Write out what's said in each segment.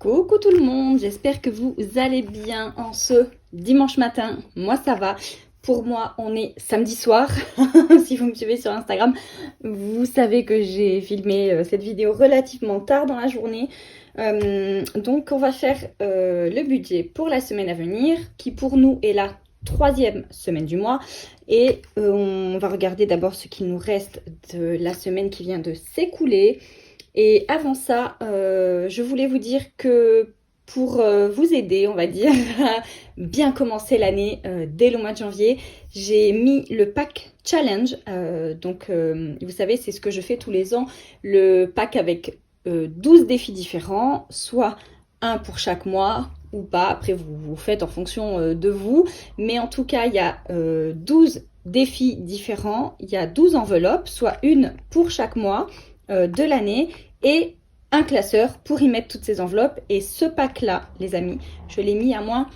Coucou tout le monde, j'espère que vous allez bien en ce dimanche matin. Moi ça va. Pour moi, on est samedi soir. Si vous me suivez sur Instagram, vous savez que j'ai filmé cette vidéo relativement tard dans la journée. Donc on va faire le budget pour la semaine à venir, qui pour nous est la troisième semaine du mois. Et on va regarder d'abord ce qu'il nous reste de la semaine qui vient de s'écouler. Et avant ça, je voulais vous dire que pour vous aider, on va dire, à bien commencer l'année dès le mois de janvier, j'ai mis le pack challenge. Vous savez, c'est ce que je fais tous les ans, le pack avec 12 défis différents, soit un pour chaque mois ou pas. Après, vous faites en fonction de vous. Mais en tout cas, il y a 12 défis différents. Il y a 12 enveloppes, soit une pour chaque mois de l'année et un classeur pour y mettre toutes ces enveloppes. Et ce pack-là, les amis, je l'ai mis à moins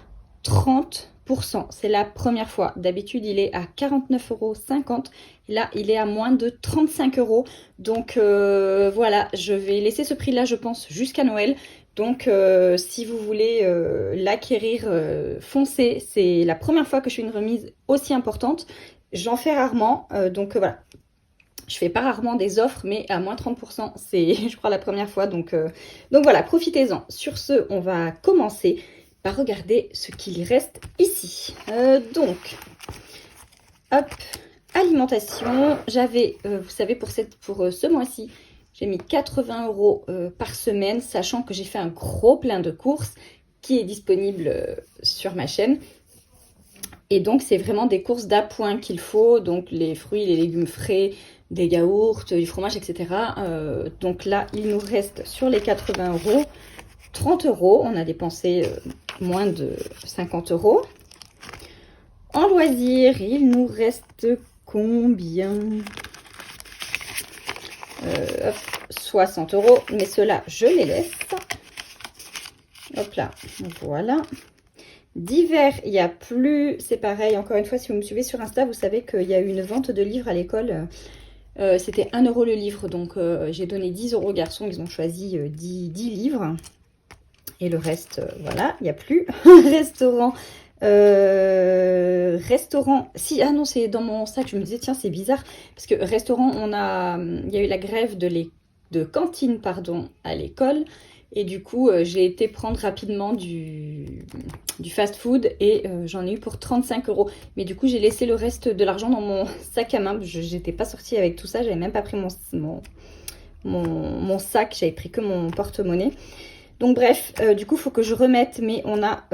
30%. C'est la première fois. D'habitude, il est à 49,50 €. Là, il est à moins de 35 €. Donc voilà, je vais laisser ce prix-là, je pense, jusqu'à Noël. Donc si vous voulez l'acquérir, foncez. C'est la première fois que je fais une remise aussi importante. J'en fais rarement. Voilà. Je fais pas rarement des offres, mais à moins 30%, c'est, je crois, la première fois. Donc voilà, profitez-en. Sur ce, on va commencer par regarder ce qu'il reste ici. Hop, alimentation. J'avais, vous savez, pour ce mois-ci, j'ai mis 80 € par semaine, sachant que j'ai fait un gros plein de courses qui est disponible sur ma chaîne. Et donc, c'est vraiment des courses d'appoint qu'il faut. Donc, les fruits, les légumes frais, des yaourts, du fromage, etc. Donc là, il nous reste sur les 80 €, 30 €. On a dépensé moins de 50 €. En loisirs, il nous reste combien 60 €. Mais ceux-là, je les laisse. Hop là, voilà. D'hiver, il n'y a plus, c'est pareil, encore une fois, si vous me suivez sur Insta, vous savez qu'il y a eu une vente de livres à l'école. C'était 1 € le livre, donc j'ai donné 10 € aux garçons, ils ont choisi 10 livres. Et le reste, voilà, il n'y a plus. Restaurant, si, ah non, c'est dans mon sac, je me disais, tiens, c'est bizarre, parce que restaurant, il y a eu la grève de cantine, pardon, à l'école. Et du coup, j'ai été prendre rapidement du fast-food et j'en ai eu pour 35 €. Mais du coup, j'ai laissé le reste de l'argent dans mon sac à main. Je n'étais pas sortie avec tout ça. J'avais même pas pris mon sac. J'avais pris que mon porte-monnaie. Donc bref, du coup, il faut que je remette. Mais on a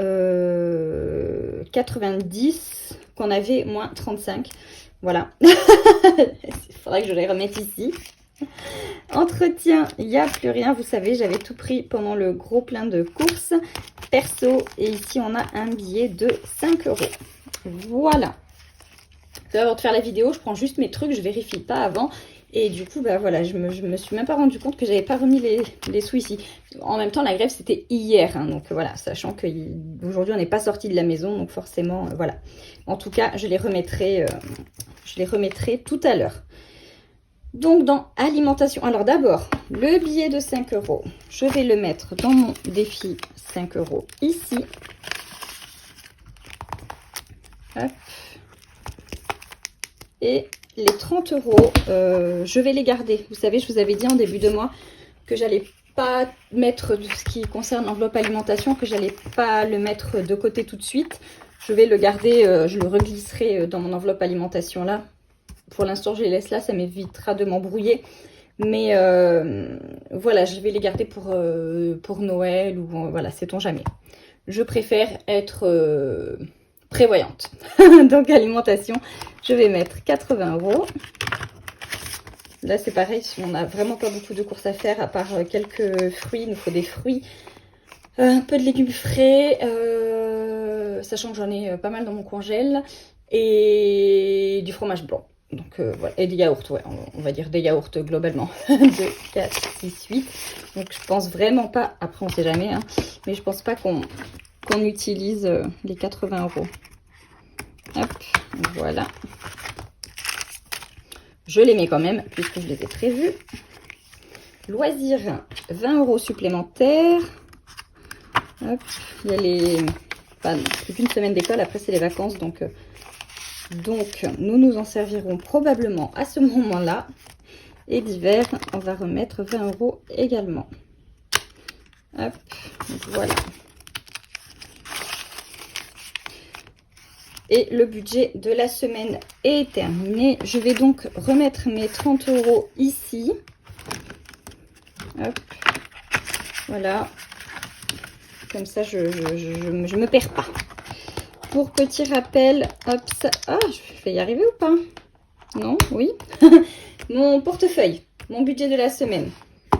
90 qu'on avait moins 35. Voilà. Il faudrait que je les remette ici. Entretien, il n'y a plus rien. Vous savez, j'avais tout pris pendant le gros plein de courses perso. Et ici, on a un billet de 5 €. Voilà. Avant de faire la vidéo, je prends juste mes trucs. Je vérifie pas avant. Et du coup, bah voilà, je me suis même pas rendu compte que j'avais pas remis les sous ici. En même temps, la grève, c'était hier. Hein, donc voilà, sachant qu'aujourd'hui, on n'est pas sorti de la maison. Donc forcément, voilà. En tout cas, je les remettrai tout à l'heure. Donc, dans alimentation, alors d'abord, le billet de 5 €, je vais le mettre dans mon défi 5 € ici. Hop. Et les 30 €, je vais les garder. Vous savez, je vous avais dit en début de mois que j'allais pas mettre ce qui concerne l'enveloppe alimentation, que j'allais pas le mettre de côté tout de suite. Je vais le garder, je le reglisserai dans mon enveloppe alimentation là. Pour l'instant, je les laisse là, ça m'évitera de m'embrouiller. Mais voilà, je vais les garder pour Noël ou voilà, sait-on jamais. Je préfère être prévoyante. Donc, alimentation, je vais mettre 80 €. Là, c'est pareil, on n'a vraiment pas beaucoup de courses à faire, à part quelques fruits. Il nous faut des fruits, un peu de légumes frais, sachant que j'en ai pas mal dans mon congèle, et du fromage blanc. Donc voilà, et des yaourts, ouais, on va dire des yaourts globalement. 2, 4, 6, 8. Donc je pense vraiment pas, après on sait jamais, hein, mais je pense pas qu'on utilise les 80 €. Hop, voilà. Je les mets quand même, puisque je les ai prévus. Loisirs, 20 € supplémentaires. Hop, il y a les... Enfin, plus qu'une semaine d'école, après c'est les vacances, donc nous nous en servirons probablement à ce moment-là. Et d'hiver, on va remettre 20 € également. Hop, voilà. Et le budget de la semaine est terminé. Je vais donc remettre mes 30 € ici. Hop, voilà. Comme ça, je me perds pas. Pour petit rappel, hop, ça... Ah, je vais y arriver ou pas? Non, oui. Mon portefeuille, mon budget de la semaine,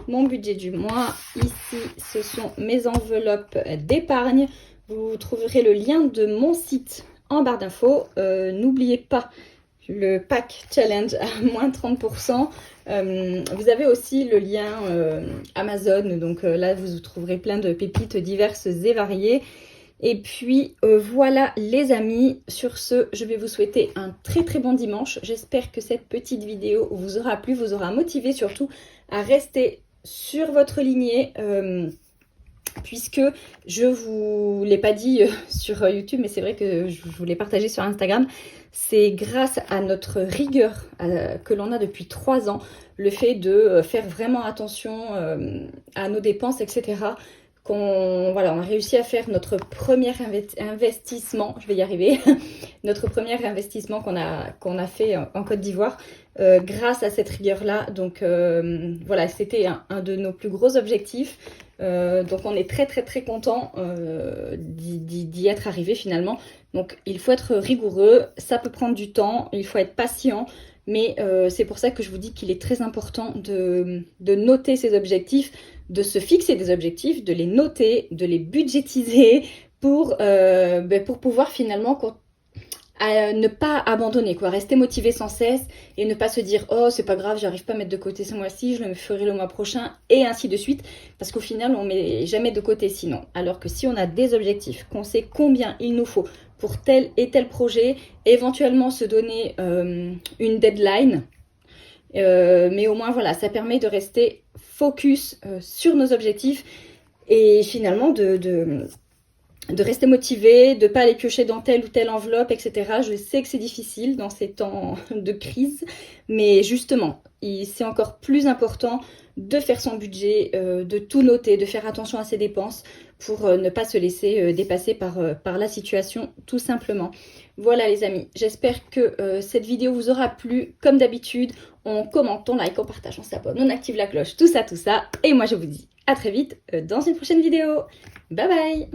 mon budget du mois. Ici, ce sont mes enveloppes d'épargne. Vous trouverez le lien de mon site en barre d'infos. N'oubliez pas le pack challenge à moins 30%. Vous avez aussi le lien Amazon. Donc là, vous trouverez plein de pépites diverses et variées. Et puis voilà les amis, sur ce, je vais vous souhaiter un très bon dimanche. J'espère que cette petite vidéo vous aura plu, vous aura motivé surtout à rester sur votre lignée. Puisque je vous l'ai pas dit sur YouTube, mais c'est vrai que je vous l'ai partagé sur Instagram. C'est grâce à notre rigueur que l'on a depuis 3 ans, le fait de faire vraiment attention à nos dépenses, etc., voilà, on a réussi à faire notre premier investissement, je vais y arriver, notre premier investissement qu'on a fait en Côte d'Ivoire grâce à cette rigueur-là. Donc voilà, c'était un de nos plus gros objectifs. Donc on est très content d'y être arrivé finalement. Donc il faut être rigoureux, ça peut prendre du temps, il faut être patient. Mais c'est pour ça que je vous dis qu'il est très important de noter ses objectifs, de se fixer des objectifs, de les noter, de les budgétiser pour pouvoir finalement ne pas abandonner, quoi, rester motivé sans cesse et ne pas se dire oh c'est pas grave, j'arrive pas à mettre de côté ce mois-ci, je le ferai le mois prochain et ainsi de suite, parce qu'au final on met jamais de côté sinon. Alors que si on a des objectifs, qu'on sait combien il nous faut pour tel et tel projet, éventuellement se donner une deadline, mais au moins voilà, ça permet de rester focus sur nos objectifs et finalement de rester motivé, de ne pas aller piocher dans telle ou telle enveloppe, etc. Je sais que c'est difficile dans ces temps de crise, mais justement, c'est encore plus important de faire son budget, de tout noter, de faire attention à ses dépenses pour ne pas se laisser dépasser par la situation, tout simplement. Voilà les amis, j'espère que cette vidéo vous aura plu. Comme d'habitude, on commente, on like, on partage, on s'abonne, on active la cloche, tout ça. Et moi je vous dis à très vite dans une prochaine vidéo. Bye bye!